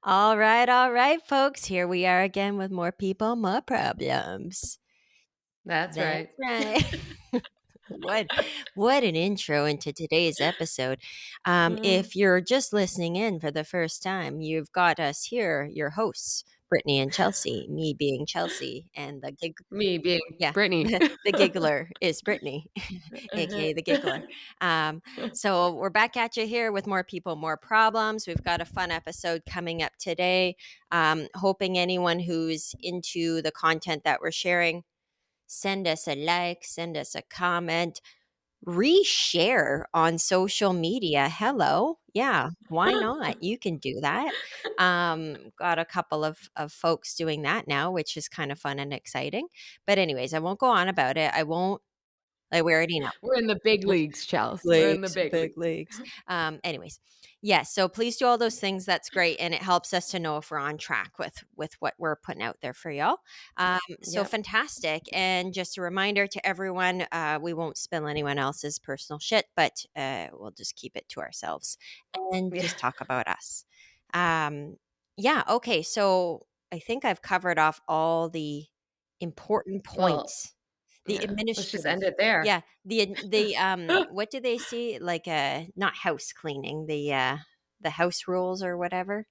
All right, folks. Here we are again with more people, more problems. That's That's right. right. what what an intro into today's episode. Mm, If you're just listening in for the first time, you've got us here, your hosts, Brittany and Chelsea, me being Chelsea, and me being yeah, Brittany. the giggler is Brittany, Uh-huh. aka the giggler. Um, so we're back at you here with more people, more problems. We've got a fun episode coming up today. Hoping anyone who's into the content that we're sharing, send us a like, send us a comment, reshare on social media. Hello. Yeah, why not? You can do that. Got a couple of folks doing that now, which is kind of fun and exciting. But anyways, I won't go on about it. I won't like we already know. We're in the big leagues, Chels. We're in the Leagues, big big leagues. leagues. Anyways, yes. So please do all those things. That's great, and it helps us to know if we're on track with what we're putting out there for y'all. So Yep. fantastic. And just a reminder to everyone, we won't spill anyone else's personal shit, but we'll just keep it to ourselves and Yeah. just talk about us. Um, yeah. Okay. So I think I've covered off all the important Well, points. The yeah. Let's just administrative. end it there. Yeah, what do they see? Like, not house cleaning, the house rules or whatever?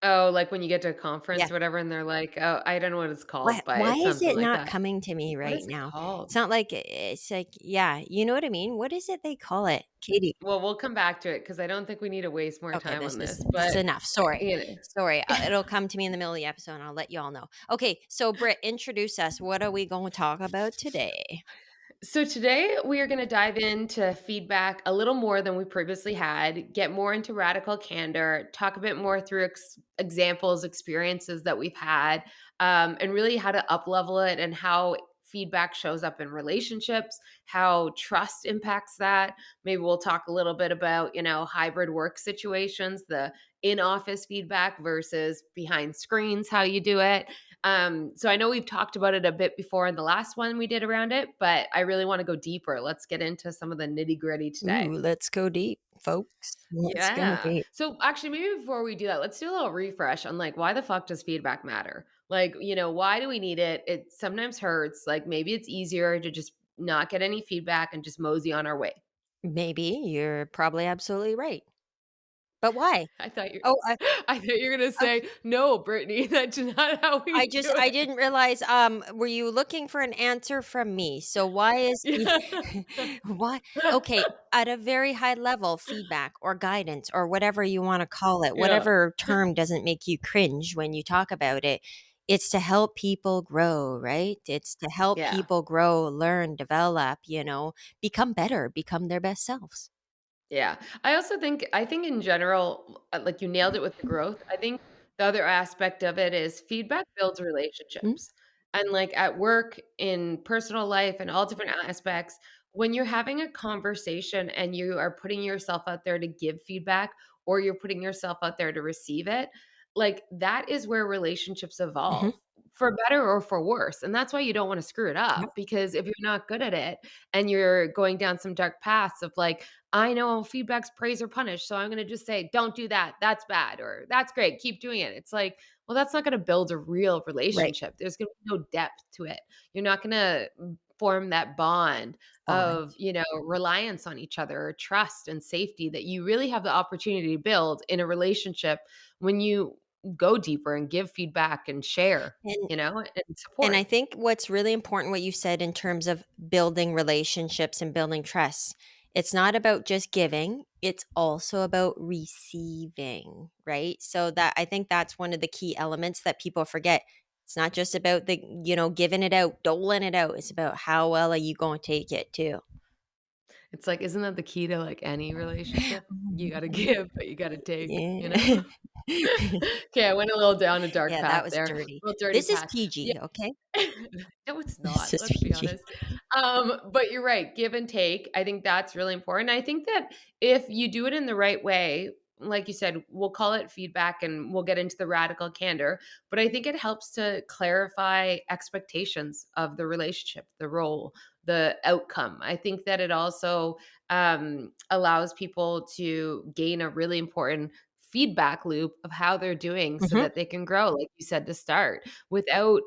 Oh, like when you get to a Yeah. conference or whatever, and they're like, "Oh, I don't know what it's Why called, but why it's is something it like not that." coming to me What right is it now? It's called? not like it's like yeah, you know what I mean? What is it they call it? Katie. Well, we'll come back to it because I don't think we need to waste more Okay, time this on is this, this is but, enough. Sorry. you Sorry. know. It'll come to me in the middle of the episode and I'll let you all know. Okay, so Britt, introduce us. What are we going to talk about today? So today we are going to dive into feedback a little more than we previously had, get more into radical candor, talk a bit more through examples, experiences that we've had, and really how to up level it and how feedback shows up in relationships, how trust impacts that. Maybe we'll talk a little bit about, hybrid work situations, the in office feedback versus behind screens, how you do it. So I know we've talked about it a bit before in the last one we did around it, but I really want to go deeper. Let's get into some of the nitty gritty Ooh, today. let's go deep, folks. Let's go Yeah. deep. So actually, maybe before we do that, let's do a little refresh on like why the fuck does feedback matter? Like, why do we need it? It sometimes hurts. Like maybe it's easier to just not get any feedback and just mosey on our way. Maybe you're probably absolutely right. But why? I thought you Oh, I thought you were gonna uh, say, no, Brittany, that's not how we do I it. didn't realize, were you looking for an answer from me? So why is Yeah. why okay, at a very high level, feedback or guidance or whatever you wanna call it, Yeah. whatever term doesn't make you cringe when you talk about it, it's to help people grow, right? It's to help Yeah. people grow, learn, develop, become better, become their best selves. Yeah. I think in general, like you nailed it with the growth. I think the other aspect of it is feedback builds Mm, relationships. And like at work, in personal life, and all different aspects, when you're having a conversation and you are putting yourself out there to give feedback or you're putting yourself out there to receive it, like that is where relationships mhm, evolve for better or for worse. And that's why you don't want to screw it yep, up because if you're not good at it and you're going down some dark paths of like, I know feedback's praise or punish, so I'm gonna just say, "Don't do that. That's bad," or "That's great. Keep doing it." It's like, well, that's not gonna build a real right, relationship. There's gonna be no depth to it. You're not gonna form that bond fine. of, reliance on each other or trust and safety that you really have the opportunity to build in a relationship when you go deeper and give feedback and share, And and And I support. think what's really important, what you said in terms of building relationships and building trust, it's not about just giving, it's also about receiving, right? So that I think that's one of the key elements that people forget. It's not just about giving it out, doling it out. It's about how well are you going to take it too. It's like, isn't that the key to, like, any relationship? You gotta give, but you gotta take, you know? Yeah. Okay, I went a little down a dark Yeah, that path was there, dirty. little dirty This is path. Yeah. PG, okay? No, it's This not, is let's be PG. honest. But you're right, give and take, I think that's really important. I think that if you do it in the right way, like you said, we'll call it feedback and we'll get into the radical candor, but I think it helps to clarify expectations of the relationship, the role, the outcome. I think that it also, allows people to gain a really important feedback loop of how they're doing so Mhm. that they can grow, like you said to start, without,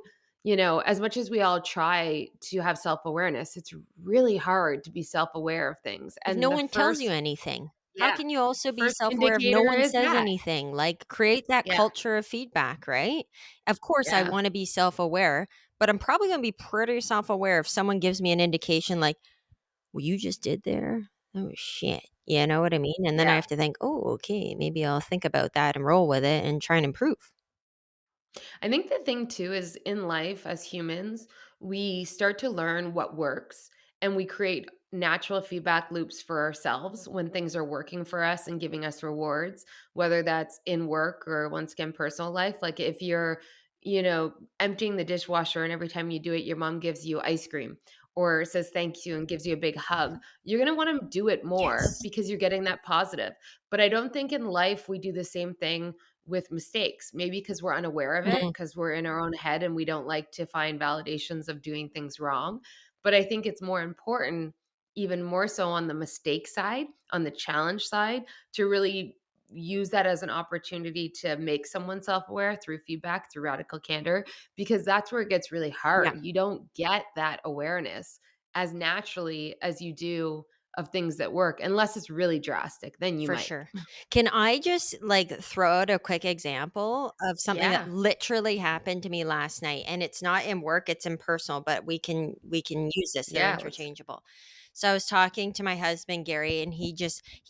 as much as we all try to have self-awareness, it's really hard to be self-aware of things. If no And the one tells you first anything, how yeah, can you also be first self-aware if no indicator one is says that. anything? Like, create that Yeah, culture of feedback, right? Of course, I yeah. wanna be self-aware, but I'm probably gonna be pretty self-aware if someone gives me an indication like, "What you just did there? Oh, shit." You know what I mean? And then I Yeah. have to think, "Oh, okay, maybe I'll think about that and roll with it and try and improve." I think the thing too is in life as humans, we start to learn what works and we create natural feedback loops for ourselves when things are working for us and giving us rewards, whether that's in work or once again personal life. Like if you're, emptying the dishwasher and every time you do it, your mom gives you ice cream or says thank you and gives you a big hug, you're going to want to do it more Yes. because you're getting that positive. But I don't think in life we do the same thing with mistakes, maybe because we're unaware of it, Mm, because we're in our own head and we don't like to find validations of doing things wrong. But I think it's more important, even more so on the mistake side, on the challenge side, to really use that as an opportunity to make someone self-aware through feedback, through radical candor, because that's where it gets really yeah. hard. You don't get that awareness as naturally as you do of things that work, unless it's really drastic, then you For might. sure. Can I just, like, throw out a quick example of something that Yeah, literally happened to me last night? And it's not in work, it's in personal, but we can use this, they're yeah. Let's interchangeable. So I was talking to my husband, Gary, and he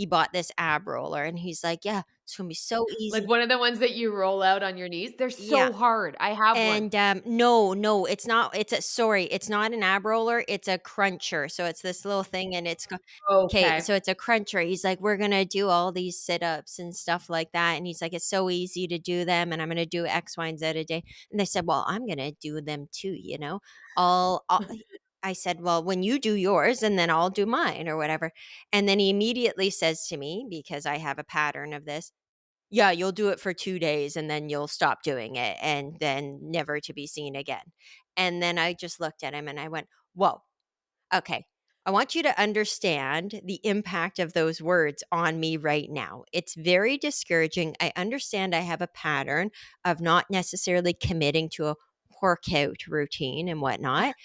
bought this ab roller, and he's like, "Yeah, it's gonna be so Like easy." one of the ones that you roll out on your knees? They're Yeah. so hard. I have one. And, no, no, it's not it's not an ab roller, it's a cruncher, so it's this little thing and it's 'kay, Okay. so it's a cruncher. He's like, "We're gonna do all these sit-ups and stuff like that," and he's like, "It's so easy to do them, and I'm gonna do X, Y, and Z a day." And I said, "Well, I'm gonna do them too, you know? I'll" I said, "Well, when you do yours, and then I'll do mine," or whatever. And then he immediately says to me, because I have a pattern of this, "Yeah, you'll do it for 2 days and then you'll stop doing it and then never to be seen again." And then I just looked at him and I went, "Whoa, okay. I want you to understand the impact of those words on me right now. It's very discouraging. I understand I have a pattern of not necessarily committing to a workout routine and whatnot.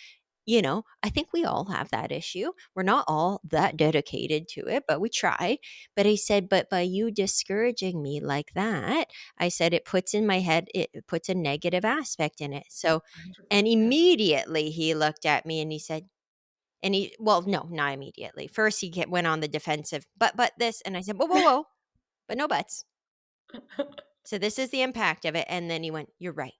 I think we all have that issue. We're not all that dedicated to it, but we try." But he said, "But by you discouraging me like that," I said, "it puts in my head, it puts a negative aspect in it." So, and 100%. immediately he looked at me and he said, well, no, not immediately. First, went on the defensive, but this, and I said, "Whoa, whoa, whoa, but no buts." So this is the impact of it. And then he went, "You're right.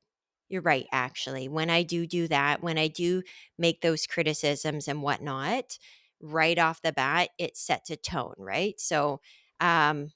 You're right, actually. When I do that, when I do make those criticisms and whatnot, right off the bat, it sets a tone, right?" So, um,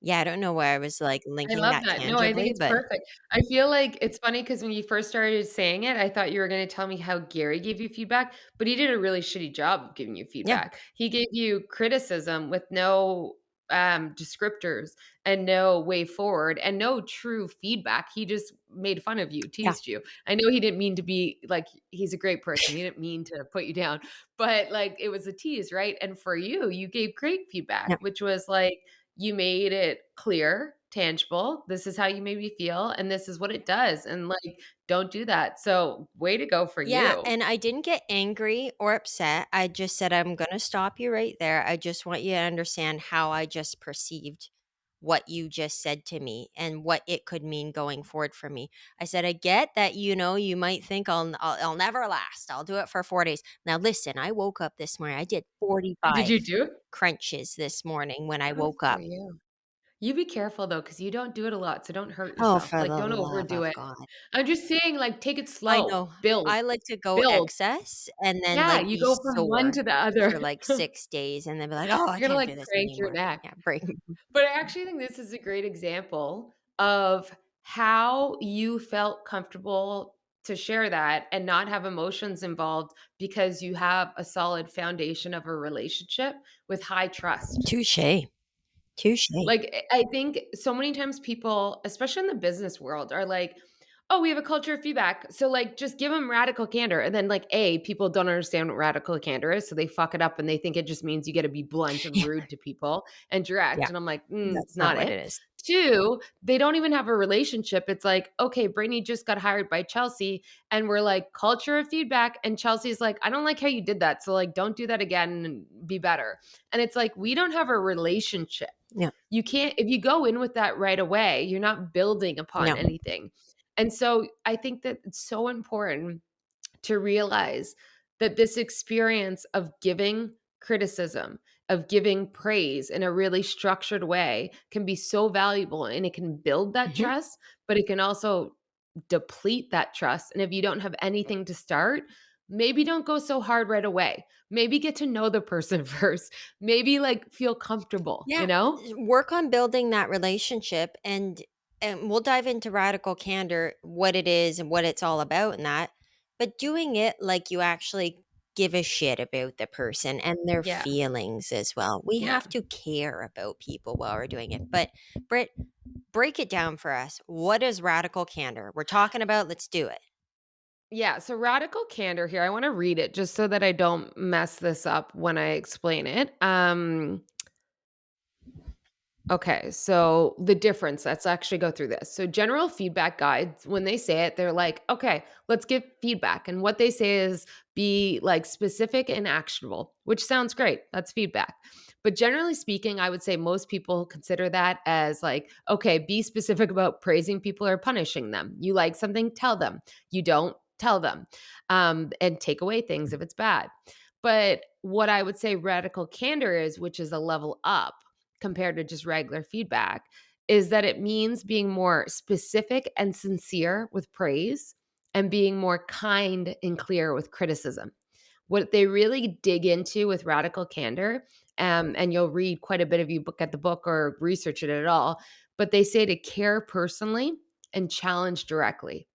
yeah, I don't know why I was like I linking love that that. No, I think tangibly, it's but perfect. I feel like it's funny because when you first started saying it, I thought you were gonna tell me how Gary gave you feedback, but he did a really shitty job of giving you yeah, feedback. He gave you criticism with no, descriptors and no way forward and no true feedback. He just made fun of you, yeah, teased you. I know he didn't mean to be like, he's a great person. He didn't mean to put you down, but, like, it was a tease, right? And for you, you gave great feedback, yeah. which was like, you made it clear, tangible. This is how you made me feel, and this is what it does, and, like, don't do that. So, way to go for Yeah, you. and I didn't get angry or upset. I just said, "I'm gonna stop you right there. I just want you to understand how I just perceived what you just said to me and what it could mean going forward for me." I said, "I get that, you might think I'll never last. I'll do it for 4 days. Now listen, I woke up this morning. I did Did 45 you do it? crunches this morning when I Good woke for up." you. You be careful though, because you don't do it a lot, so don't hurt Oh, yourself. for Like, the don't love overdo of it. God. I'm just saying, like, take it I slow. know. Build, I like to go build. excess and then, Yeah, like, you be go from one sore to the for, other. like, 6 days and then be like, "Oh, I You're gonna, can't like, do this crank your anymore." neck. Yeah, break. But I actually think this is a great example of how you felt comfortable to share that and not have emotions involved because you have a solid foundation of a relationship with high trust. Touche. Touche. Like, I think so many times people, especially in the business world, are like, oh, we have a culture of feedback. So, like, just give them radical candor. And then, like, people don't understand what radical candor is. So they fuck it up and they think it just means you got to be blunt and Yeah. rude to people and direct. Yeah. And I'm like, it's That's not not what it. it is. Two, they don't even have a relationship. It's like, okay, Brittany just got hired by Chelsea. And we're like, culture of feedback. And Chelsea's like, I don't like how you did that. So, like, don't do that again and be better. And it's like, we don't have a relationship. Yeah. You can't, if you go in with that right away, you're not building upon No. anything. And so I think that it's so important to realize that this experience of giving criticism, of giving praise in a really structured way can be so valuable and it can build that Mhm. trust, but it can also deplete that trust. And if you don't have anything to start, maybe don't go so hard right away. Maybe get to know the person first. Maybe like feel comfortable, Yeah, work on building that relationship, and we'll dive into radical candor, what it is and what it's all about and that. But doing it like you actually give a shit about the person and their Yeah. feelings as well. We Yeah. have to care about people while we're doing it. But Britt, break it down for us. What is radical candor? We're talking about, let's do it. Yeah, so radical candor here. I want to read it just so that I don't mess this up when I explain it. Okay, so the difference, let's actually go through this. So, general feedback guides, when they say it, they're like, okay, let's give feedback. And what they say is be like specific and actionable, which sounds great. That's feedback. But generally speaking, I would say most people consider that as like, okay, be specific about praising people or punishing them. You like something, tell them. You don't, tell them. And take away things if it's bad. But what I would say radical candor is, which is a level up compared to just regular feedback, is that it means being more specific and sincere with praise and being more kind and clear with criticism. What they really dig into with radical candor, and you'll read quite a bit if you book at the book or research it at all, but they say to care personally and challenge directly.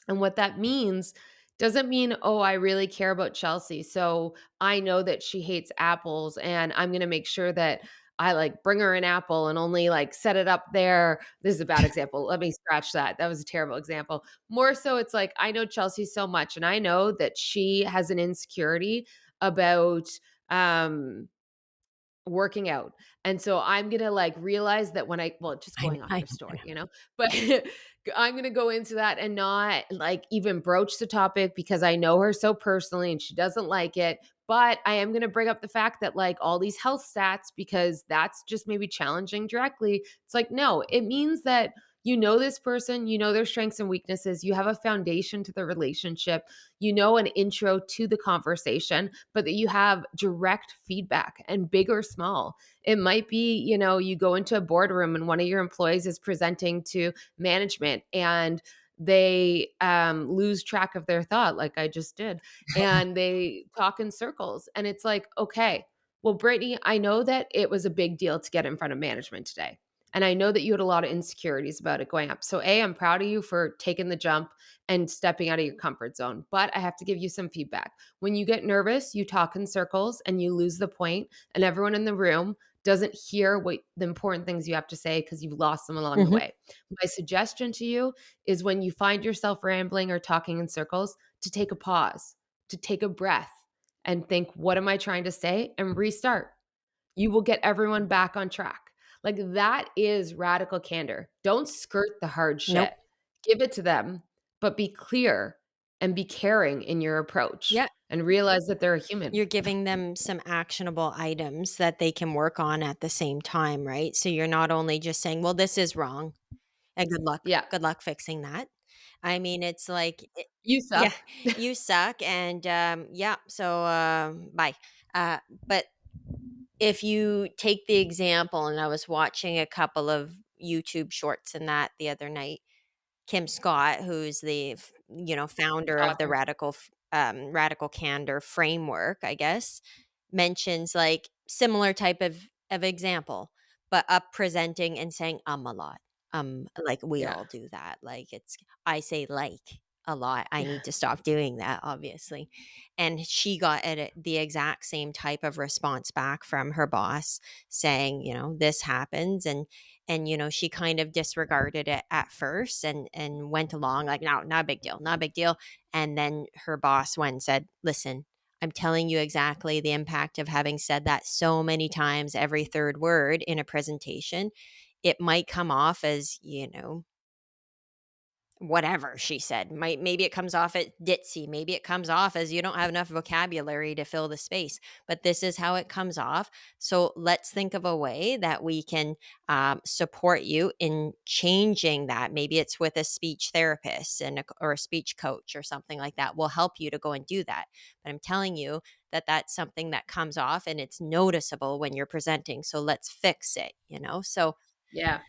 And what that means doesn't mean, oh, I really care about Chelsea. So I know that she hates apples and I'm going to make sure that I like bring her an apple and only like set it up there. This is a bad example. Let me scratch that. That was a terrible example. More so, it's like I know Chelsea so much and I know that she has an insecurity about um working out. And so I'm gonna like realize that when just going off I her know. story, but I'm gonna go into that and not like even broach the topic because I know her so personally and she doesn't like it. But I am gonna bring up the fact that like all these health stats, because that's just maybe challenging directly. It's like, no, it means that you know this person, you know their strengths and weaknesses, you have a foundation to the relationship, you know an intro to the conversation, but that you have direct feedback and big or small. It might be, you go into a boardroom and one of your employees is presenting to management and they lose track of their thought, like I just did, and they talk in circles. And it's like, okay, well, Brittany, I know that it was a big deal to get in front of management today. And I know that you had a lot of insecurities about it going up. So, A, I'm proud of you for taking the jump and stepping out of your comfort zone. But I have to give you some feedback. When you get nervous, you talk in circles and you lose the point, and everyone in the room doesn't hear what the important things you have to say because you've lost them along the Mhm. way. My suggestion to you is when you find yourself rambling or talking in circles, to take a pause, to take a breath and think, what am I trying to say? And restart. You will get everyone back on track. Like that is radical candor. Don't skirt the hard Nope. shit. Give it to them, but be clear and be caring in your approach Yeah. and realize that they're a human. You're giving them some actionable items that they can work on at the same time, right? So you're not only just saying, "Well, this is wrong, and good luck. Yeah. Good luck fixing that." I mean, it's like You yeah, suck. you suck, and, yeah, so, bye. Uh, but if you take the example, and I was watching a couple of YouTube shorts and that the other night, Kim Scott, who's the founder of the Awesome. radical candor framework, I guess, mentions like similar type of example, but up presenting and saying a lot. Like we Yeah. all do that. Like I say like a lot. I need to stop doing that, obviously. And she got the exact same type of response back from her boss saying, this happens, And, she kind of disregarded it at first and went along like, no, not a big deal, not a big deal. And then her boss went and said, listen, I'm telling you exactly the impact of having said that so many times, every third word in a presentation. It might come off as, whatever she said. Maybe it comes off at ditzy, maybe it comes off as you don't have enough vocabulary to fill the space, but this is how it comes off. So let's think of a way that we can support you in changing that. Maybe it's with a speech therapist or a speech coach or something like that will help you to go and do that. But I'm telling you that that's something that comes off and it's noticeable when you're presenting. So let's fix it. So Yeah.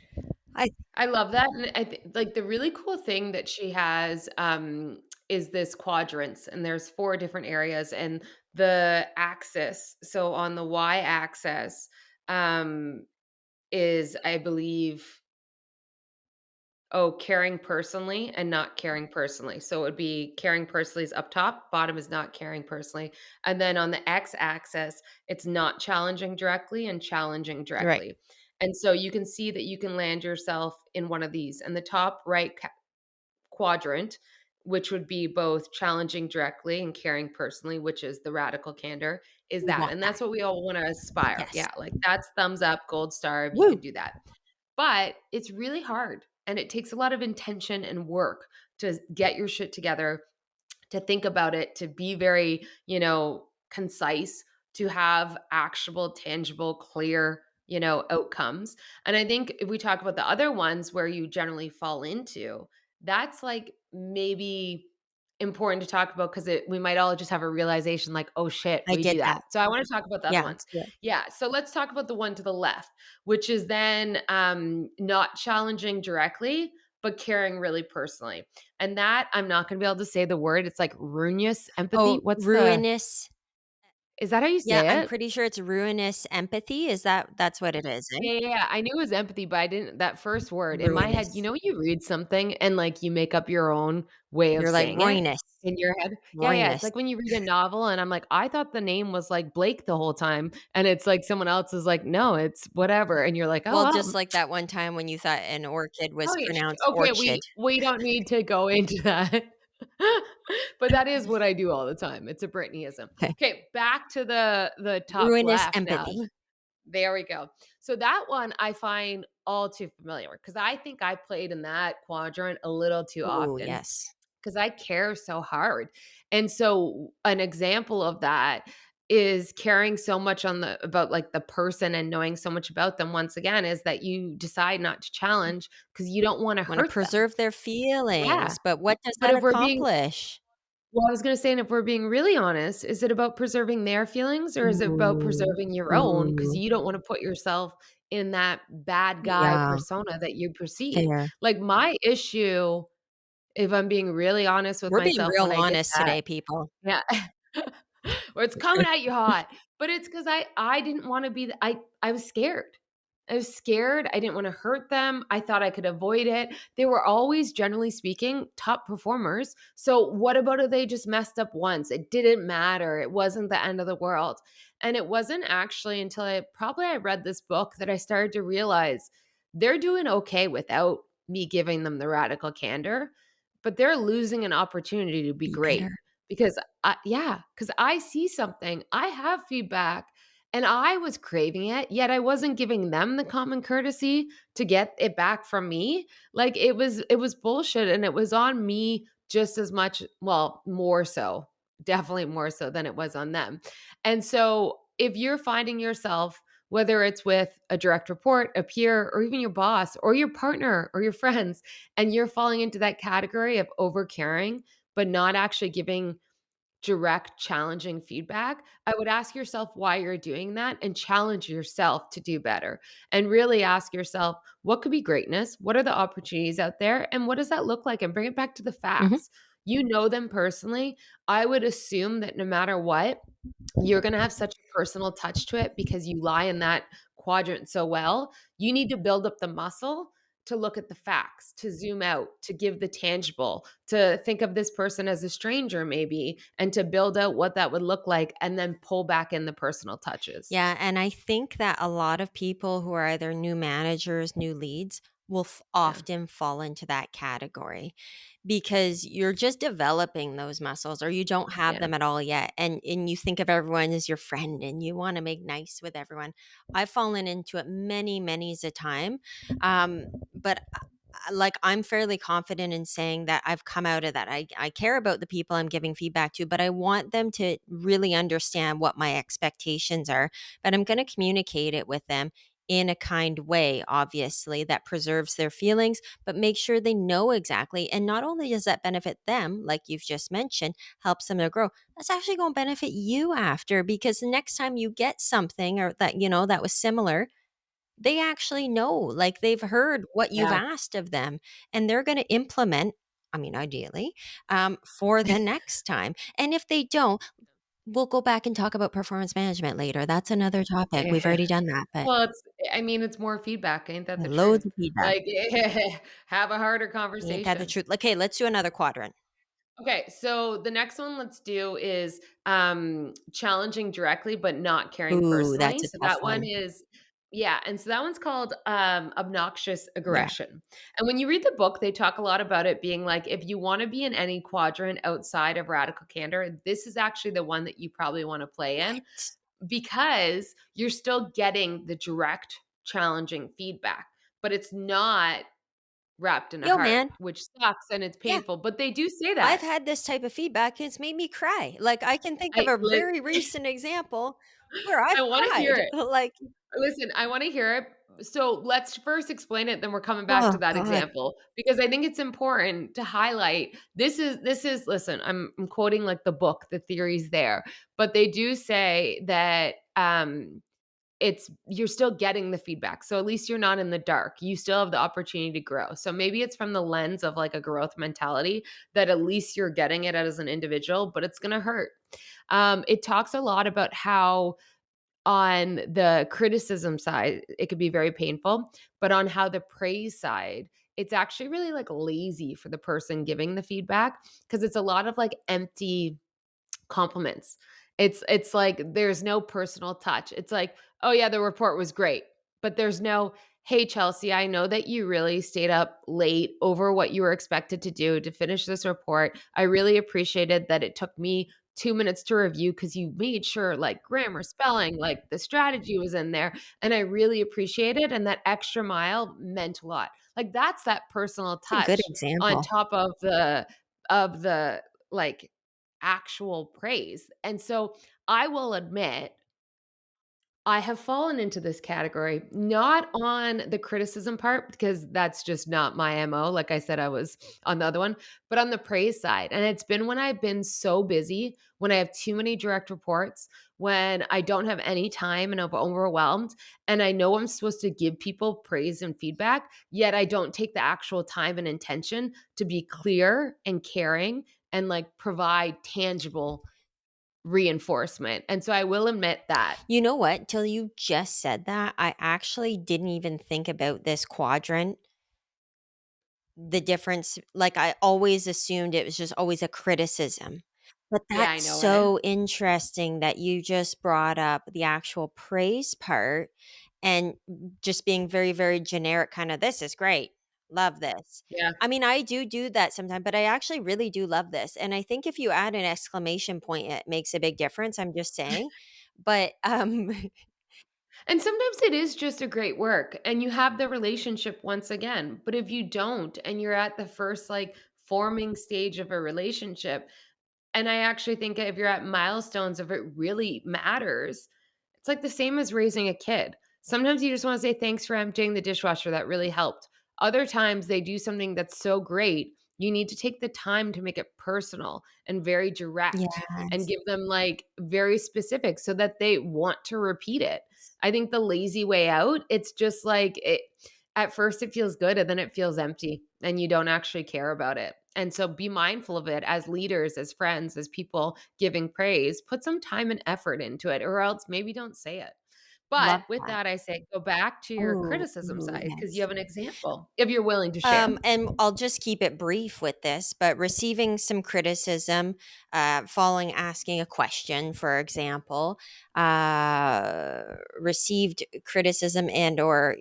I I love that, and like, the really cool thing that she has, is this quadrants, and there's 4 different areas, and the axis, so on the y-axis, um, is, I believe, caring personally and not caring personally. So it would be caring personally is up top, bottom is not caring personally. And then on the x axis, it's not challenging directly and challenging right. directly. And so you can see that you can land yourself in one of these. And the top right quadrant, which would be both challenging directly and caring personally, which is the radical candor, is We that. want And that. that's what we all want to aspire. Yes. Yeah, like that's thumbs up, gold star if you can Woo. do that. But it's really hard and it takes a lot of intention and work to get your shit together, to think about it, to be very, concise, to have actionable, tangible, clear, outcomes. And I think if we talk about the other ones where you generally fall into, that's like maybe important to talk about because we might all just have a realization like, oh shit, I we do did that. that. So I want to talk about the other Yeah. ones. Yeah. Yeah. So let's talk about the one to the left, which is then not challenging directly, but caring really personally. And that I'm not gonna be able to say the word. It's like ruinous empathy. Oh, What's the ruinous. is that how you Yeah, say I'm it? pretty sure it's ruinous empathy. That's what it is, eh? Yeah, yeah, yeah. I knew it was empathy, but I didn't that first word in my head, Ruinous. you read something and like you make up your own way of You're like, saying it "Ruinous, in your head. Yeah, yeah. It's ruinous." like when you read a novel and I'm like, I thought the name was like Blake the whole time. And it's like someone else is like, no, it's whatever. And you're like, oh Well, just well. like that one time when you thought an orchid was Oh, yeah, pronounced okay, orchid. we don't need to go into that. But that is what I do all the time. It's a Britneyism. Okay. Okay, back to the top Ruinous left now. empathy. There we go. So that one I find all too familiar because I think I played in that quadrant a little too Ooh, often yes. because I care so hard. And so an example of that is caring so much on the about like the person and knowing so much about them once again is that you decide not to challenge because you don't want to Wanna hurt them. preserve their Yeah. feelings, but what does But that if we're being accomplish? well, I was gonna say, and if we're being really honest, is it about preserving their feelings or is it about Ooh, preserving your own? Because ooh, you don't wanna put yourself in that bad guy yeah, persona that you perceive. fair. Like, my issue, if I'm being really honest with We're being myself when real I did honest that today, people. yeah. Or it's coming at you hot. But it's because I didn't wanna be the I was scared. I was scared, I didn't wanna hurt them, I thought I could avoid it. They were always, generally speaking, top performers. So what about if they just messed up once? It didn't matter, it wasn't the end of the world. And it wasn't actually until I read this book that I started to realize they're doing okay without me giving them the radical candor, but they're losing an opportunity to be Be great better. because because I see something, I have feedback, and I was craving it, yet I wasn't giving them the common courtesy to get it back from me. Like it was bullshit and it was on me just as much, well, more so, definitely more so than it was on them. And so if you're finding yourself whether it's with a direct report, a peer, or even your boss, or your partner, or your friends, and you're falling into that category of over caring, but not actually giving direct, challenging feedback, I would ask yourself why you're doing that and challenge yourself to do better. And really ask yourself, what could be greatness? What are the opportunities out there? And what does that look like? And bring it back to the Mhm, facts. You know them personally. I would assume that no matter what, you're going to have such a personal touch to it because you lie in that quadrant so well. You need to build up the muscle to look at the facts, to zoom out, to give the tangible, to think of this person as a stranger maybe, and to build out what that would look like and then pull back in the personal touches. Yeah, and I think that a lot of people who are either new managers, new leads will Yeah. often fall into that category because you're just developing those muscles or you don't have Yeah. them at all yet and you think of everyone as your friend and you want to make nice with everyone. I've fallen into it many's a time. But like I'm fairly confident in saying that I've come out of that. I care about the people I'm giving feedback to, but I want them to really understand what my expectations are, but I'm going to communicate it with them in a kind way, obviously, that preserves their feelings, but make sure they know exactly. And not only does that benefit them, like you've just mentioned, helps them to grow, that's actually going to benefit you after because the next time you get something or that, that was similar, they actually know, like they've heard what you've Yeah. asked of them and they're going to implement. I mean, ideally, for the next time. And if they don't, we'll go back and talk about performance management later. That's another topic. We've Yeah. already done that, but Well, it's more feedback, ain't that the loads truth? of feedback. Like, have a harder Ain't that the conversation. truth? Okay, let's do another quadrant. Okay, so the next one let's do is challenging directly but not caring Ooh, personally. that's a So tough that one one. is yeah, and so that one's called obnoxious Yeah. aggression. And when you read the book, they talk a lot about it being like if you want to be in any quadrant outside of radical candor, this is actually the one that you probably want to play in What? because you're still getting the direct challenging feedback, but it's not wrapped in a Yo, heart, man. which sucks and it's Yeah. painful, but they do say I've that. had this type of feedback. It's made me cry. Like I can think of I a li very recent example where I've I wanna hear cried. it. Like, Listen, I wanna hear it. So, let's first explain it, then we're coming back to oh that God. example, because I think it's important to highlight this is listen, I'm quoting, like, the book, the theory's there, but they do say that, it's you're still getting the feedback, so at least you're not in the dark, you still have the opportunity to grow, so maybe it's from the lens of, like, a growth mentality that at least you're getting it as an individual, but it's gonna hurt. It talks a lot about how on the criticism side, it could be very painful, but on how the praise side, it's actually really, like, lazy for the person giving the feedback because it's a lot of, like, empty compliments. It's like there's no personal touch. It's like, "Oh, yeah, the report was great." But there's no, "Hey, Chelsea, I know that you really stayed up late over what you were expected to do to finish this report. I really appreciated that it took me 2 minutes to review because you made sure, like, grammar, spelling, like, the strategy was in there, and I really appreciate it, and that extra mile meant a lot." Like, that's that personal It's a good touch on example. top of the, like, actual praise. And so I will admit, I have fallen into this category, not on the criticism part, because that's just not my MO. Like I said, I was on the other one, but on the praise side. And it's been when I've been so busy, when I have too many direct reports, when I don't have any time and I'm overwhelmed. And I know I'm supposed to give people praise and feedback, yet I don't take the actual time and intention to be clear and caring and like provide tangible reinforcement. And so I will admit that. You know what? Till you just said that, I actually didn't even think about this quadrant. The difference, like I always assumed it was just always a criticism. But Yeah, I that's know it. so interesting that you just brought up the actual praise part and just being very generic kind of this is great. Love this. Yeah. I mean, I do that sometimes, but I actually really do love this. And I think if you add an exclamation point, it makes a big difference. I'm just saying. But And sometimes it is just a great work and you have the relationship once again. But if you don't and you're at the first like forming stage of a relationship, and I actually think if you're at milestones, if it really matters, it's like the same as raising a kid. Sometimes you just want to say thanks for emptying the dishwasher. That really helped. Other times they do something that's so great. You need to take the time to make it personal and very direct and yes. give them like very specific so that they want to repeat it. I think the lazy way out, it's just like it at first it feels good and then it feels empty and you don't actually care about it. And so be mindful of it as leaders, as friends, as people giving praise. Put some time and effort into it or else maybe don't say it. But Love with that. that, I say go back to your Ooh, criticism ooh, side because you yes. have an example, if you're willing to share. And I'll just keep it brief with this, but receiving some criticism, following asking a question, for example, received criticism and or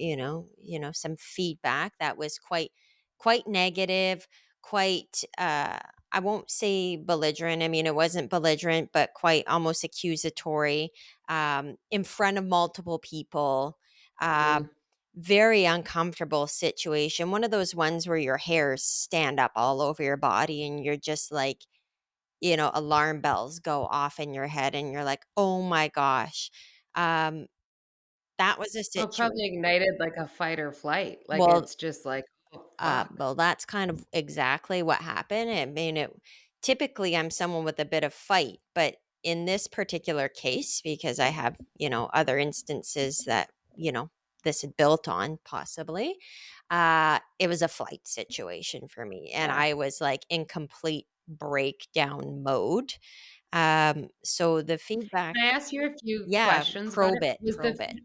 some feedback that was quite negative, quite I won't say belligerent. I mean, it wasn't belligerent, but quite almost accusatory in front of multiple people. Uh, Mm. Very uncomfortable situation. One of those ones where your hairs stand up all over your body and you're just like, alarm bells go off in your head and you're like, "Oh my gosh." Um, that was a Oh, situation. probably ignited like a fight or flight. Like, Well, it's just like, "Oh, fuck." That's kind of exactly what happened. I mean, typically I'm someone with a bit of fight, but in this particular case, because I have, other instances that, this had built on possibly, it was a flight situation for me. And Yeah. I was like in complete breakdown mode. So the feedback, Can I ask you a few yeah, questions about probe it? it, probe it.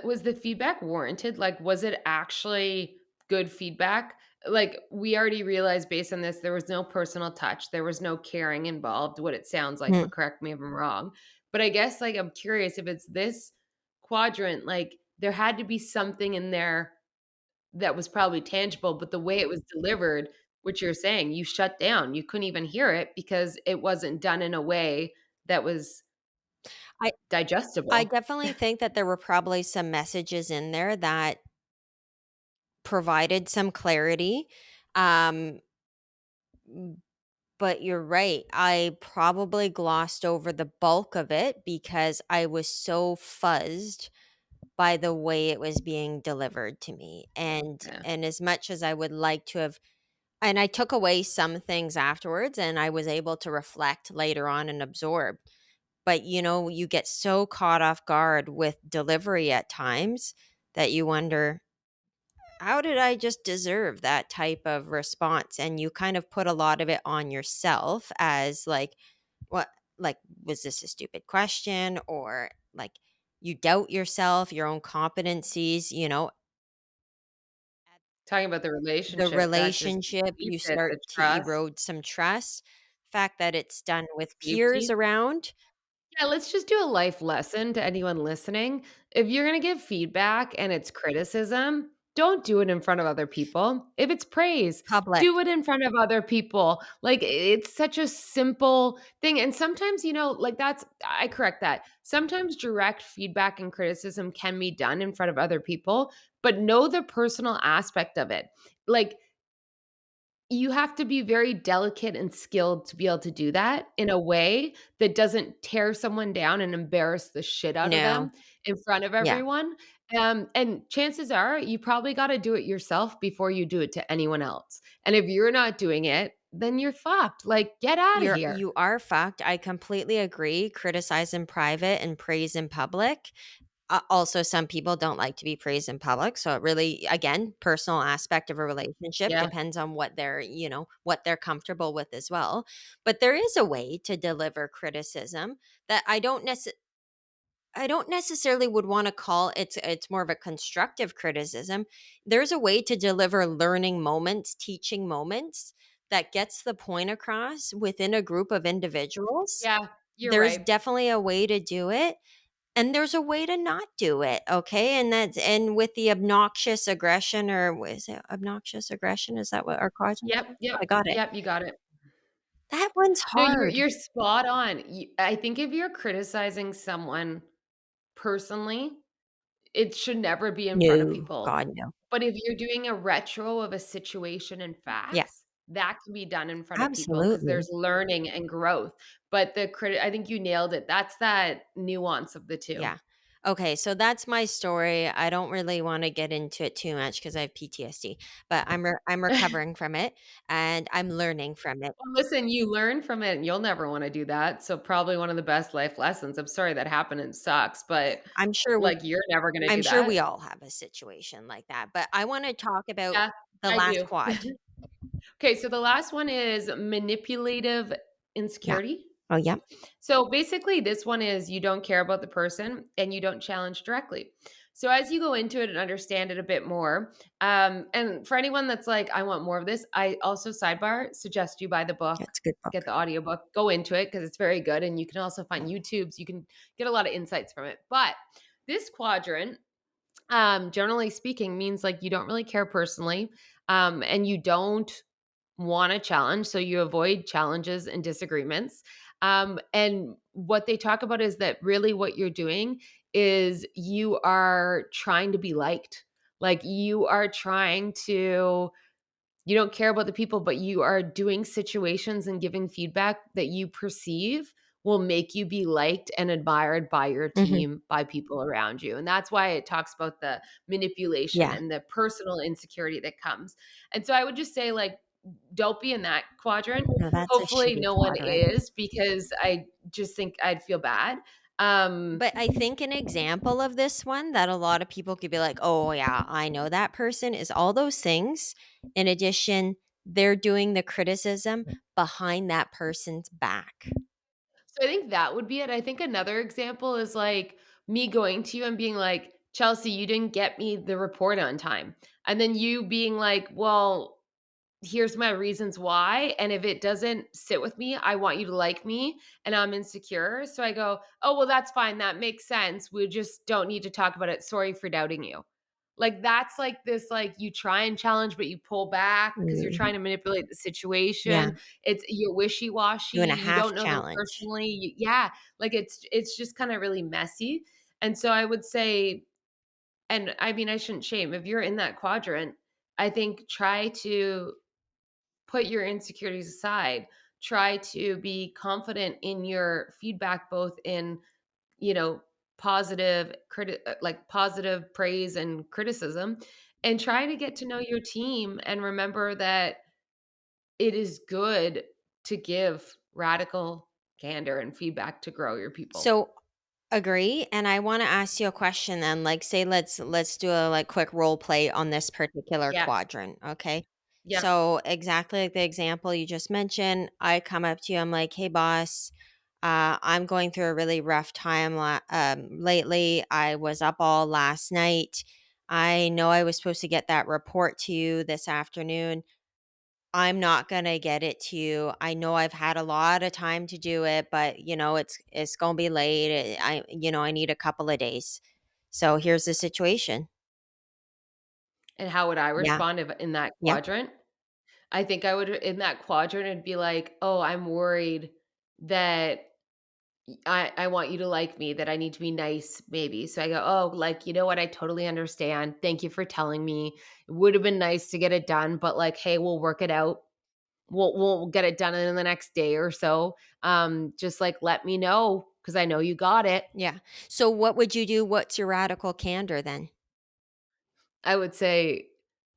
Was the feedback warranted? Like, was it actually good feedback? Like, we already realized based on this, there was no personal touch, there was no caring involved, what it sounds like, Hmm. but correct me if I'm wrong. But I guess, like, I'm curious if it's this quadrant, like, there had to be something in there that was probably tangible, but the way it was delivered, which you're saying, you shut down. You couldn't even hear it because it wasn't done in a way that was I, I digestible. definitely think that there were probably some messages in there that provided some clarity. Um, m but you're right, I probably glossed over the bulk of it because I was so fuzzed by the way it was being delivered to me, Yeah. and as much as I would like to have and I took away some things afterwards, and I was able to reflect later on and absorb. But, you get so caught off guard with delivery at times that you wonder, how did I just deserve that type of response? And you kind of put a lot of it on yourself as like, what, like, was this a stupid question? Or like, you doubt yourself, your own competencies, Talking about the the relationship, that just relationship, you eats it, start the to trust. erode some trust. Fact that it's done with peers Safety. around. Yeah, let's just do a life lesson to anyone listening. If you're gonna give feedback and it's criticism, don't do it in front of other people. If it's praise, Public. do it in front of other people. Like, it's such a simple thing, and sometimes, like, that's I correct that. Sometimes direct feedback and criticism can be done in front of other people, but know the personal aspect of it. Like, you have to be very delicate and skilled to be able to do that in a way that doesn't tear someone down and embarrass the shit out of No. them in front of Yeah. everyone. And chances are you probably got to do it yourself before you do it to anyone else. And if you're not doing it, then you're fucked. Like, get out of here. You are fucked. I completely agree. Criticize in private and praise in public. Also, some people don't like to be praised in public. So it really, again, personal aspect of a relationship Yeah. depends on what they're comfortable with as well. But there is a way to deliver criticism that I don't necessarily would want to call it's more of a constructive criticism. There's a way to deliver learning moments, teaching moments that gets the point across within a group of individuals. Yeah, you're There's right. definitely a way to do it and there's a way to not do it, okay? And with the obnoxious aggression or what is it obnoxious aggression? Is that what our cause? Yep, yep, I got it. yep, you got it. That one's No, you're hard. you're spot on. I think if you're criticizing someone personally, it should never be in front of No, people. God no. But if you're doing a retro of a situation and Yeah, facts, that can be done in front of people because absolutely. there's learning and growth. But I think you nailed it. That's that nuance of the 2. Yeah. Okay, so that's my story. I don't really wanna get into it too much because I have PTSD, but I'm recovering from it, and I'm learning from it. Well, listen, you learn from it and you'll never wanna do that. So probably one of the best life lessons. I'm sorry that happened and sucks, but, I'm sure we like, you're never gonna I'm do sure that. we all have a situation like that, but I wanna talk about Yeah, the I last do. quad. Okay, so the last one is manipulative Yeah. insecurity. Oh, yeah. So basically, this one is you don't care about the person and you don't challenge directly. So as you go into it and understand it a bit more, and for anyone that's like, I want more of this, I also sidebar suggest you buy the book, It's a good get book. the audiobook, go into it because it's very good. And you can also find YouTubes, you can get a lot of insights from it. But this quadrant, generally speaking, means like you don't really care personally, and you don't want a challenge, so you avoid challenges and disagreements. And what they talk about is that really what you're doing is you are trying to be liked. Like you are trying to, you don't care about the people, but you are doing situations and giving feedback that you perceive will make you be liked and admired by your Mhm. team, by people around you. And that's why it talks about the manipulation Yeah. and the personal insecurity that comes. And so I would just say, like, don't be in that quadrant. No, that's a Hopefully, shitty no one quadrant. is, because I just think I'd feel bad. Um, But I think an example of this one that a lot of people could be like, "Oh, yeah, I know that person," is all those things. In addition, they're doing the criticism behind that person's back. So I think that would be it. I think another example is like me going to you and being like, Chelsea, you didn't get me the report on time. And then you being like, well, here's my reasons why. And if it doesn't sit with me, I want you to like me and I'm insecure. So I go, oh, well, that's fine. That makes sense. We just don't need to talk about it. Sorry for doubting you. Like that's like this, like you try and challenge, but you pull back because you're trying Mhm. to manipulate the Yeah, situation. It's you're wishy-washy. doing a You half don't know them challenge. personally. Yeah. Like it's just kind of really messy. And so I would say, and I mean, I shouldn't shame if you're in that quadrant. I think try to put your insecurities aside. Try to be confident in your feedback, both in, you know, like positive praise and criticism, and try to get to know your team and remember that it is good to give radical candor and feedback to grow your people. So agree, and I wanna ask you a question then, like, say let's do a, like, quick role play on this particular Yeah. quadrant, okay? Yeah. So, exactly like the example you just mentioned, I come up to you, I'm like, "Hey, boss, I'm going through a really rough time lately. I was up all last night. I know I was supposed to get that report to you this afternoon. I'm not gonna get it to you. I know I've had a lot of time to do it, but it's gonna be late. I need a couple of days. So here's the situation." And how would I Yeah, respond if in that yeah, quadrant? I think I would, in that quadrant, it'd be like, "Oh, I'm worried that I want you to like me, that I need to be nice, maybe." So I go, "Oh, like, you know what? I totally understand. Thank you for telling me. It would have been nice to get it done, but like, hey, we'll work it out. We'll get it done in the next day or so. Just like let me know because I know you got it." yeah. So what would you do? What's your radical candor then? I would say,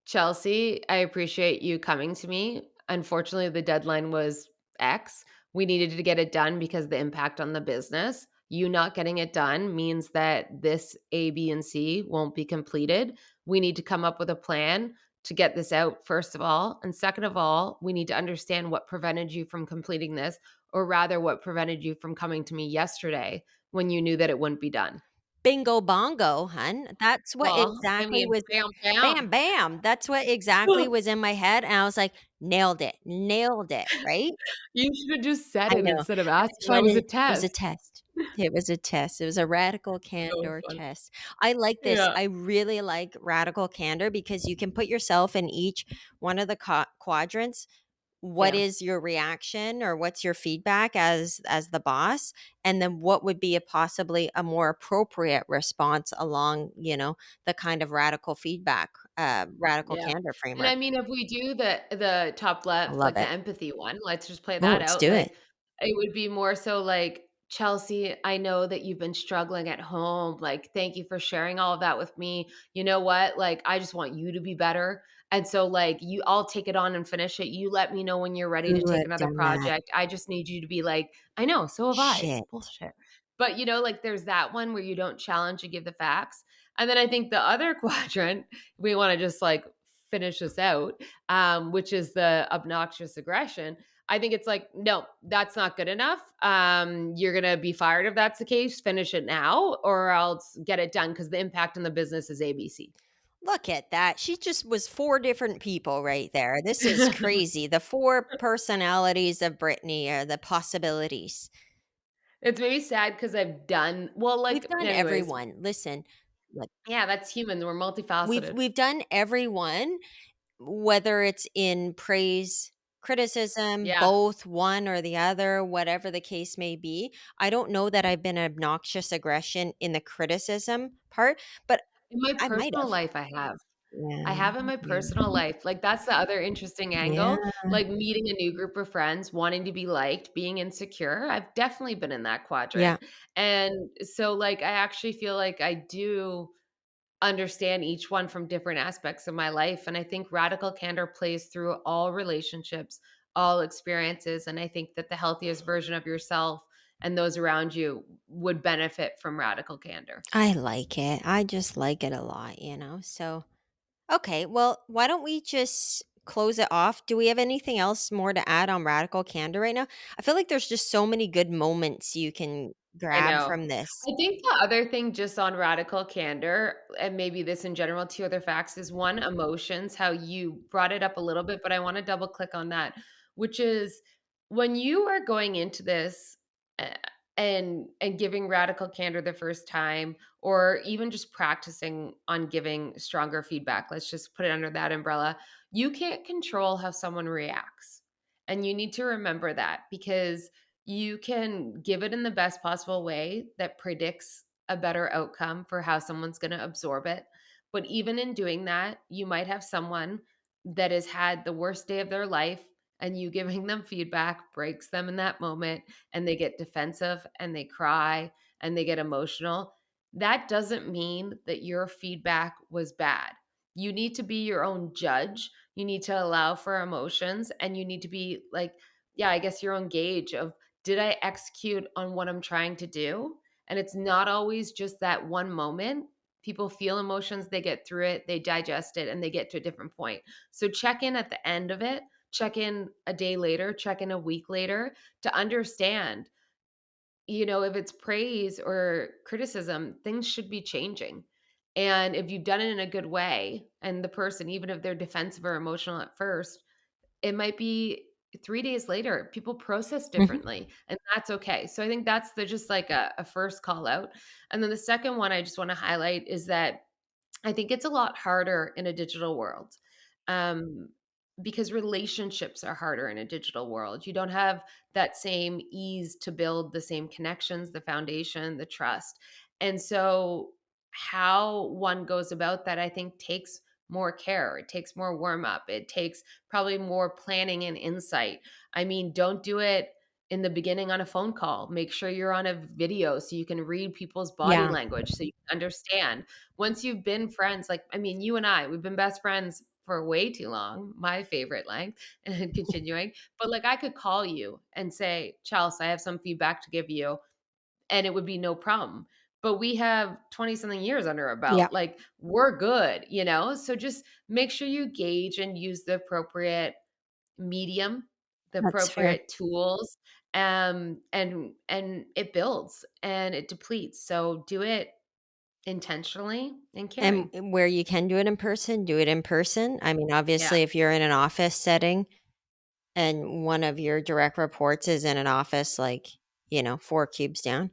Chelsea, I appreciate you coming to me. Unfortunately, the deadline was X. We needed to get it done because the impact on the business. You not getting it done means that this A, B, and C won't be completed. We need to come up with a plan to get this out, first of all. And second of all, we need to understand what prevented you from completing this, or rather, what prevented you from coming to me yesterday when you knew that it wouldn't be done. Bingo bongo, hun. That's what Well, I exactly mean, was bam, bam. bam, bam. That's what exactly was in my head, and I was like, nailed it, right? You should have just said I it know. instead of I asking. just That was wanted a it was a test. test. It was a test. It was a radical So candor funny. test. I like this. Yeah, I really like radical candor because you can put yourself in each one of the quadrants. What yeah, is your reaction or what's your feedback as the boss? And then what would be a possibly a more appropriate response along, the kind of radical feedback, radical yeah. candor And I framework. mean, if we do the top I left, love like the it. empathy one, let's just play Oh, that let's out. do it. Like, it would be more so like, Chelsea, I know that you've been struggling at home. Like, thank you for sharing all of that with me. You know what? Like, I just want you to be better. And so, like, I'll take it on and finish it. You let me know when you're ready to Who take had another done that? project. I just need you to be like, I know, so have I. It's Shit. bullshit. But, like, there's that one where you don't challenge and give the facts. And then I think the other quadrant, we want to just like finish us out, which is the obnoxious aggression. I think it's like, no, that's not good enough. You're gonna be fired if that's the case. Finish it now, or else get it done because the impact on the business is ABC. Look at that. She just was 4 different people right there. This is crazy. The 4 personalities of Brittany are the possibilities. It's maybe sad because I've done well. We've Like, done anyways, everyone. Listen, like, yeah, that's human. We're multifaceted. we've done everyone, whether it's in praise, criticism, Yeah, both, one or the other, whatever the case may be. I don't know that I've been obnoxious aggression in the criticism part, but in my I might personal have. life, I have. Yeah, I have in my yeah, personal life. Like, that's the other interesting yeah, angle, like, meeting a new group of friends, wanting to be liked, being insecure. I've definitely been in that yeah. quadrant, and so, like, I actually feel like I do understand each one from different aspects of my life, and I think radical candor plays through all relationships, all experiences, and I think that the healthiest version of yourself and those around you would benefit from radical candor. I like it. I just like it a lot, So, okay, well, why don't we just close it off? Do we have anything else more to add on radical candor right now? I feel like there's just so many good moments you can I grab know. from this. I think the other thing just on radical candor, and maybe this in general, 2 other facts is 1, emotions, how you brought it up a little bit, but I wanna double click on that, which is when you are going into this, eh, and giving radical candor the first time, or even just practicing on giving stronger feedback, let's just put it under that umbrella, you can't control how someone reacts, and you need to remember that because you can give it in the best possible way that predicts a better outcome for how someone's going to absorb it. But even in doing that, you might have someone that has had the worst day of their life, and you giving them feedback breaks them in that moment, and they get defensive and they cry and they get emotional. That doesn't mean that your feedback was bad. You need to be your own judge. You need to allow for emotions, and you need to be like, yeah, I guess your own gauge of, did I execute on what I'm trying to do? And it's not always just that one moment. People feel emotions, they get through it, they digest it, and they get to a different point. So check in at the end of it, check in a day later, check in a week later to understand, if it's praise or criticism, things should be changing. And if you've done it in a good way, and the person, even if they're defensive or emotional at first, it might be 3 days later, people process Mhm. differently, and that's okay. So I think that's the just like a first call out. And then the second one I just wanna highlight is that I think it's a lot harder in a digital world, um, because relationships are harder in a digital world. You don't have that same ease to build the same connections, the foundation, the trust. And so, how one goes about that, I think, takes more care. It takes more warm up. It takes probably more planning and insight. I mean, don't do it in the beginning on a phone call. Make sure you're on a video so you can read people's body Yeah, language, so you can understand once you've been friends, like, I mean, you and I, we've been best friends for way too long, my favorite length, and continuing. But like, I could call you and say, Chelsea, I have some feedback to give you, and it would be no problem. But we have 20 something years under our yeah, belt. Like, we're good. So just make sure you gauge and use the appropriate medium, the that's fair. appropriate tools. And it builds and it depletes. So do it intentionally and And caring. where you can do it in person, do it in person. I mean, Yeah, obviously, if you're in an office setting and one of your direct reports is in an office like, 4 cubes down,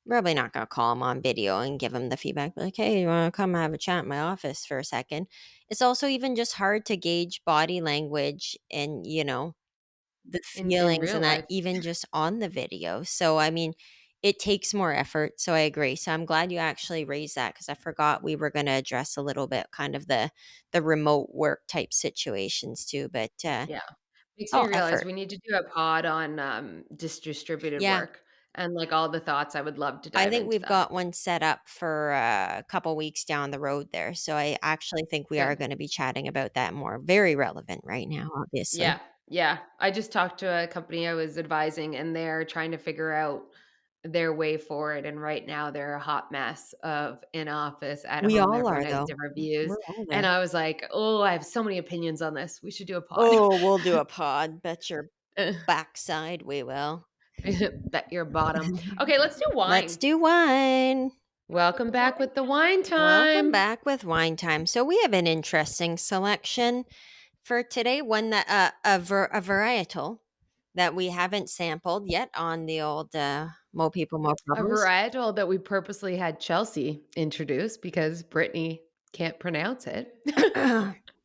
probably not gonna call him on video and give him the feedback, be like, "Hey, you wanna come have a chat in my office for a second?" It's also even just hard to gauge body language and, the in feelings real and that life. even just on the video. So, I mean, it takes more effort, so I agree. So I'm glad you actually raised that because I forgot we were gonna address a little bit kind of the remote work type situations too, but, Yeah. Makes me all realize effort. we need to do a pod on, distributed Yeah. work and, like, all the thoughts. I would love to I dive think into we've that. got one set up for a couple weeks down the road there. So I actually think we are Good. going to be chatting about that more. Very relevant right now, obviously. Yeah, yeah. I just talked to a company I was advising, and they're trying to figure out their way forward, and right now they're a hot mess of in office, at We home, all everyone are, has though. different views, We're all and there. I was like, "Oh, I have so many opinions on this. We should do a pod." Oh, we'll do a pod. Bet your backside we will. Bet your bottom. Okay, let's do Let's wine. do wine. Welcome back with the wine Welcome time. back with wine time. So we have an interesting selection for today. One that a varietal that we haven't sampled yet on the old Mo People Mo A Problems. varietal that we purposely had Chelsea introduce because Brittany can't pronounce it.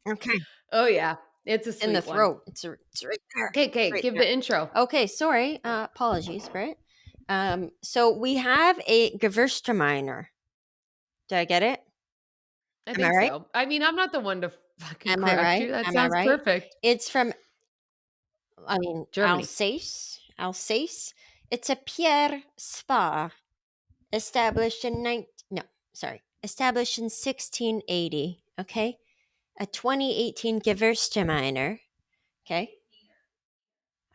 Okay, Oh, yeah. It's a in the sweet one. throat. It's right there. Okay, It's okay, right give there. the intro. Okay, sorry. Apologies, Britt. So we have a Gewurztraminer. Did I get it? I Am I think right? so. I mean, I'm not the one to fucking Am I correct right? you. That Am I sounds right? perfect. It's from, I mean, Germany. Alsace. Alsace. It's a Pierre Sparr, established in no, sorry, established in 1680. Okay, a 2018 Gewürztraminer. Okay,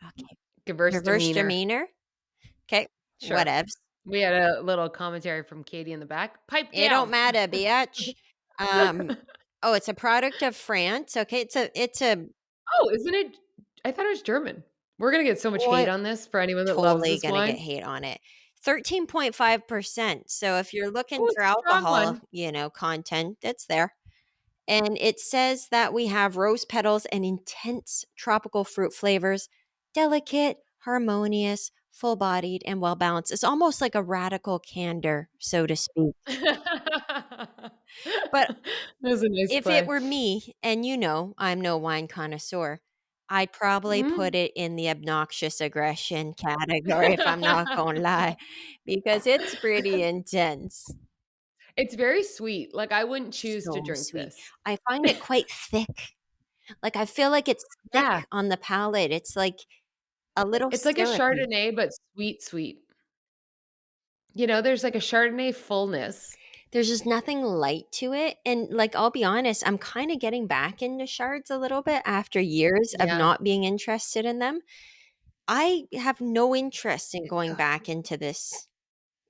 okay, Gewurztraminer. Gewürztraminer. Okay, Sure. whatevs. We had a little commentary from Katie in the back. Pipe It don't down. matter, bitch. Um, oh, it's a product of France. Okay, it's a Oh, isn't it? I thought it was German. We're gonna get so much hate what on this for anyone that loves totally this gonna get wine. hate on it. 13.5%. So if you're looking Oh, for it's a strong alcohol, one. content, it's there. And it says that we have rose petals and intense tropical fruit flavors, delicate, harmonious, full bodied, and well balanced. It's almost like a radical candor, so to speak. But That was a nice if it play. were me, and I'm no wine connoisseur, I'd probably put Mhm. it in the obnoxious aggression category if I'm not gonna lie, because it's pretty intense. It's very sweet, like, I wouldn't choose to So drink sweet. this. I find it quite thick. Like, I feel like it's thick Yeah, on the palate. It's like a little it's like a syrupy. Chardonnay, but sweet, sweet. You know, there's like a Chardonnay fullness. There's just nothing light to it, and, like, I'll be honest, I'm kinda getting back into Chards a little bit after years of Yeah. not being interested in them. I have no interest in going Ugh. back into this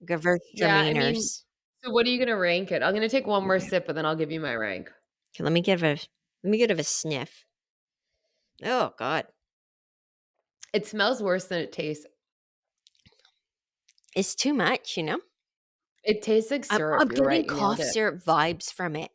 Yeah, I mean, Gewürztraminers. so what are you gonna rank it? I'm gonna take one more sip, and then I'll give you my rank. Okay, let me give a sniff. Oh god. It smells worse than it tastes. It's too much? It tastes like I'm syrup, you're getting right, you nailed cough it. syrup vibes from it.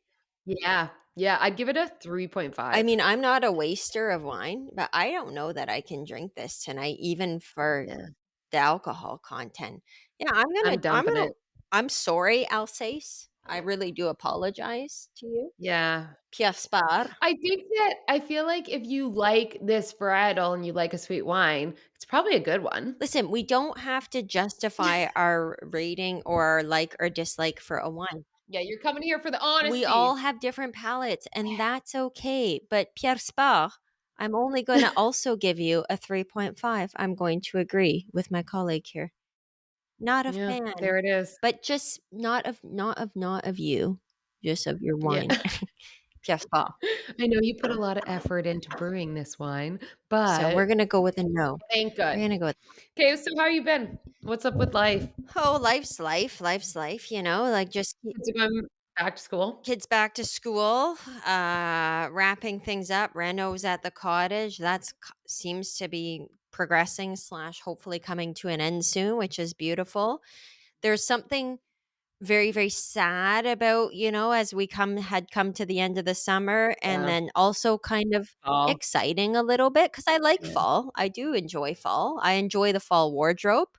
Yeah, yeah, I'd give it a I 3.5. mean, I'm not a waster of wine, but I don't know that I can drink this tonight even for Yeah, the alcohol content. Yeah, I'm dumping it. I'm sorry, Alsace. I really do apologize to you. Yeah. Pierre Sparr. I think that I feel like if you like this varietal and you like a sweet wine, it's probably a good one. Listen, we don't have to justify our rating or our like or dislike for a wine. Yeah, you're coming here for the We all honesty. have different palates, and that's okay. But Pierre Sparr, I'm only going to also give you a 3.5. I'm going to agree with my colleague here. Not a Yeah, fan, there it is. but just not of you, just of your Yeah. wine. Pierre Sparr. I know you put a lot of effort into brewing this wine, So we're but gonna go with a no. it ain't We're good. gonna go with Okay, so how you been? What's up with life? oh, life's life, life's life. Like just Kids are going back to school? kids back to school, wrapping things up. Renos at the cottage. Seems to be progressing slash hopefully coming to an end soon, which is beautiful. There's something very very sad about as we come to the end of the summer, and Yeah. then also kind of Oh, exciting a little bit because I like yeah. fall. I do enjoy fall. I enjoy the fall wardrobe.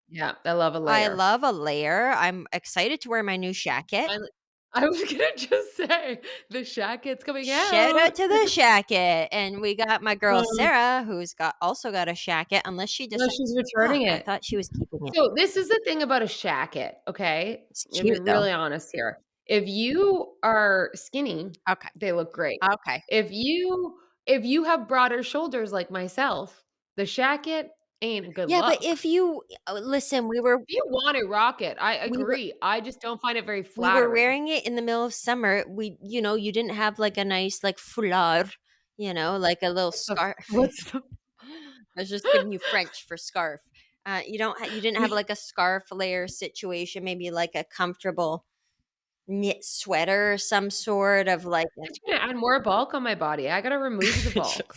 Yeah, I love a I layer. love a layer. I'm excited to wear my new jacket. Finally I was gonna just say, the shacket's coming Shout out out. to the shacket, and we got my girl Um, Sarah, who's got a shacket, unless she no, decided. she's Fuck, returning I it. thought she was keeping it. So, this is the thing about a shacket, okay? It's I'm cute being though. really honest here. If you are skinny, Okay, they look great. okay. If you have broader shoulders like myself, the shacket ain't a good Yeah, but look. if you listen, If you want it, rock it. I we were agree. I just don't find it very we were flattering. wearing it in the middle of summer. You didn't have like a nice like foulard, like a little What's the scarf. what's the I was just giving you French for scarf. You didn't have, like, a scarf layer situation, maybe, like, a comfortable knit sweater or some sort of, like, It's gonna add more bulk on my body. I gotta remove the bulk.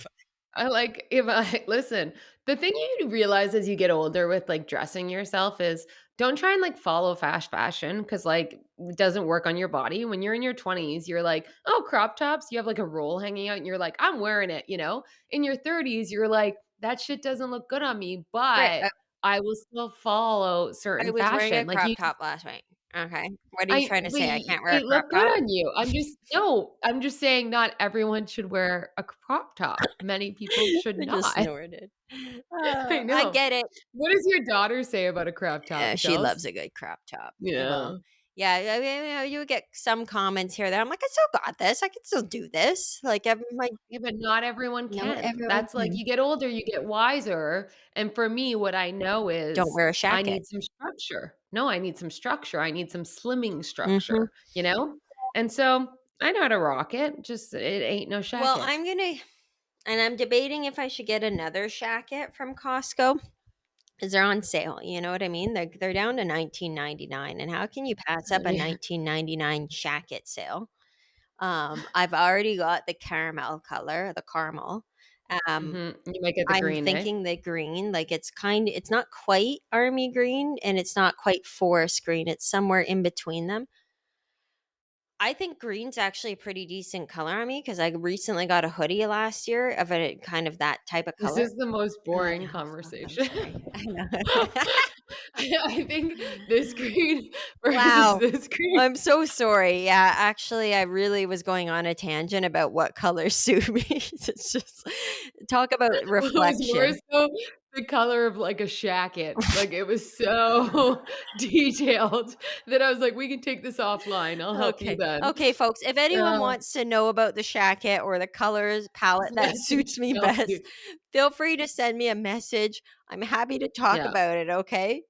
I like if I listen, the thing you realize as you get older with, like, dressing yourself is don't try and, like, follow fast fashion because like, it doesn't work on your body. When you're in your 20s, you're like, "Oh, crop tops," you have, like, a roll hanging out, and you're like, "I'm wearing it," you know? In your 30s, you're like, "That shit doesn't look good on me, right, but I will still follow I certain was wearing a fashion." Like, crop you top last night. Okay. What are you I trying to but say? I can't wear a it crop looked good top? on you. I'm just no, I'm just saying not everyone should wear a crop top. Many people should I just not. snorted. I I know. get it. What does your daughter say about a crop top? She Jealous? loves a good crop top. Yeah. Well, yeah, I mean, you would get some comments here that I'm like, "I still got this. I can still do this." Like, I'm like, Yeah, but not everyone "No, can. everyone That's like can." you get older, you get wiser, and for me, what I know Don't is wear a I shacket. need some structure. No, I need some structure. I need some slimming Mhm. structure, you know? And so, I know how to rock it, just it ain't no Well, shacket. I'm gonna and I'm debating if I should get another shacket from Costco. 'Cause they're on sale, you know what I mean? They're down to 19.99, and how can you pass up a Yeah. 19.99 shacket sale? I've already got the caramel color, the caramel. Um, Mhm. You might get the I'm green, eh? thinking the green, like, it's not quite army green, and it's not quite forest green, it's somewhere in between them. I think green's actually a pretty decent color on me because I recently got a hoodie last year of a kind of that type of This color. is the most I boring know, I'm conversation. sorry. I know. I think this green versus Wow. this green I'm so sorry. Yeah, actually, I really was going on a tangent about what colors suit me. It's just talk about was more reflection. so the color of, like, a shacket. Like, it was so detailed that I was like, "We can take this offline. I'll help you Okay. then." Okay, folks, if anyone Uh, wants to know about the shacket or the colors palette that suits me can help you. best, feel free to send me a message. I'm happy to talk Yeah. about it, okay?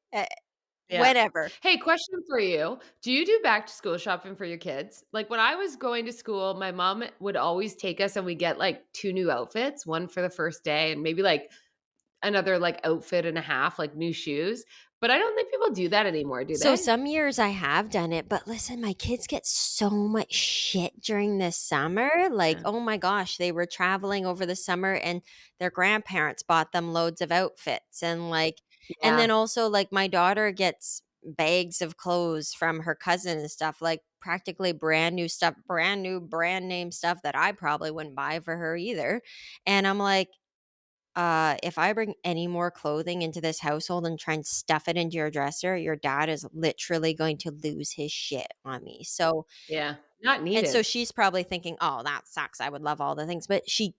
Yeah. Whenever. Hey, question for you. Do you do back to school shopping for your kids? Like when I was going to school, my mom would always take us and we get like 2 new outfits, one for the first day and maybe like another like outfit and a half, like new shoes. But I don't think people do that anymore, do So they? some years I have done it, but listen, my kids get so much shit during the summer. Like, Yeah. oh my gosh, they were traveling over the summer and their grandparents bought them loads of outfits and then Yeah. also like my daughter gets bags of clothes from her cousin and stuff, like practically brand new stuff, brand new brand name stuff that I probably wouldn't buy for her either. And I'm like, if I bring any more clothing into this household and try and stuff it into your dresser, your dad is literally going to lose his shit on me. So, Yeah. Not and so needed. she's probably thinking, "Oh, that sucks. I would love all the things." But she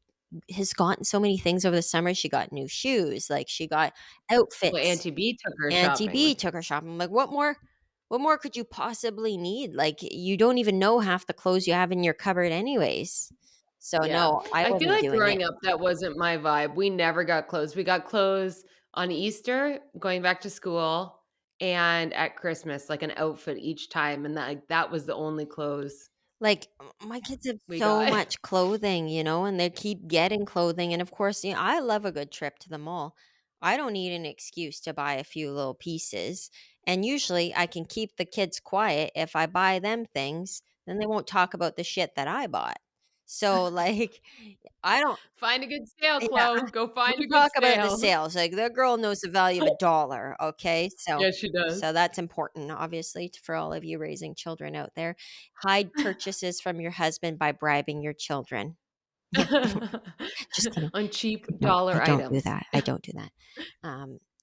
has gotten so many things over the summer. She got new shoes, like she got Well, outfits. Auntie B took her Auntie shopping B with took her shopping. I'm like, what more could you possibly need? Like you don't even know half the clothes you have in your cupboard anyways. So Yeah. no, I I feel wasn't like doing it. growing up, that wasn't my vibe. We never got clothes. We got clothes on Easter, going back to school, and at Christmas, like an outfit each time, and that was the only clothes Like, my kids have we so got. much clothing, and they keep getting clothing, and of course, I love a good trip to the mall. I don't need an excuse to buy a few little pieces, and usually I can keep the kids quiet if I buy them things, then they won't talk about the shit that I bought. So, like, I don't Find a good sale, yeah, Chloe. Go find we'll a good talk about the sale. sales, like, the girl knows the value of a dollar, okay? Yeah, she does. So that's important, obviously, for all of you raising children out there. Hide purchases from your husband by bribing your children. Just kidding. On cheap I dollar don't do items. that. I don't do that.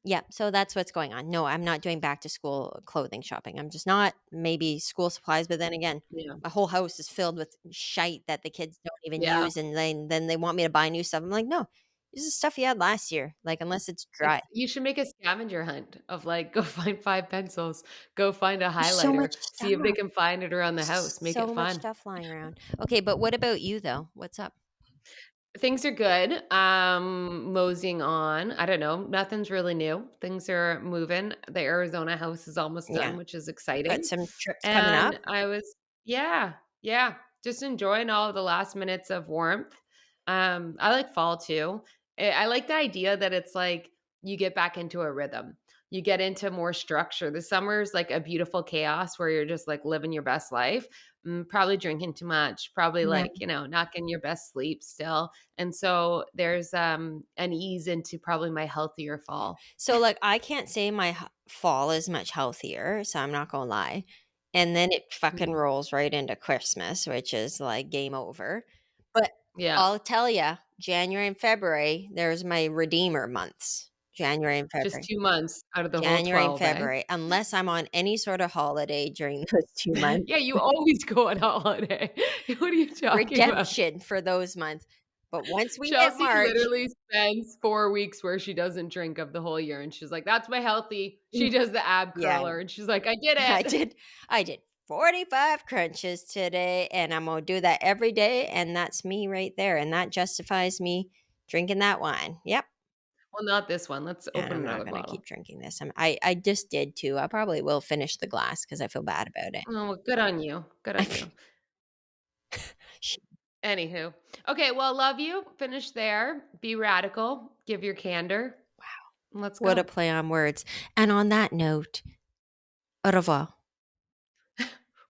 Yeah, so that's what's going on. No, I'm not doing back to school clothing shopping. I'm just not. Maybe school supplies, but then again, Yeah. my whole house is filled with shite that the kids don't even Yeah. use, and then they want me to buy new stuff. I'm like, no, this is stuff you had last year. Like, unless it's dry. It's you should make a scavenger hunt of, like, go find 5 pencils, go find a There's so highlighter, much see if they stuff. can find it around the house, make it So much fun. stuff flying around. Okay, but what about you though? What's up? Things are good, moseying on, I don't know, nothing's really new. Things are moving. The Arizona house is almost done, Yeah, which is got exciting, some trips coming up. and I was yeah, yeah, just enjoying all the last minutes of warmth. I like fall too. I like the idea that it's like you get back into a rhythm. You get into more structure. The summer is like a beautiful chaos where you're just like living your best life. Probably drinking too much, probably Yeah. like, not getting your best sleep still. And so there's an ease into probably my healthier fall. So, like, I can't say my fall is much healthier, so I'm not gonna lie. And then it fucking Mhm. rolls right into Christmas, which is like game over. But Yeah. I'll tell you, January and February, there's my redeemer months. January and Just February. 2 months out of the whole January and 12, eh? February, unless I'm on any sort of holiday during those 2 months. Yeah, you always go on holiday. What are you talking about? Redemption for those months. But once we hit Chelsea March, literally spends 4 weeks where she doesn't drink of the whole year, and she's like, "That's my healthy." mm, She does the ab yeah, curler, and she's like, "I did I it." did I did 45 crunches today, and I'm gonna do that every day, and that's me right there, and that justifies me drinking that wine. Yep, Well, not this one. Let's and open I'm not another gonna keep bottle. drinking this. I just did too. I probably will finish the glass because I feel bad about it. Oh, well, good on you. Good on you. Sh Anywho. Okay, well, love you. Finish there. Be radical. Give your candor. Let's What a go. play on words. And on that note, au revoir.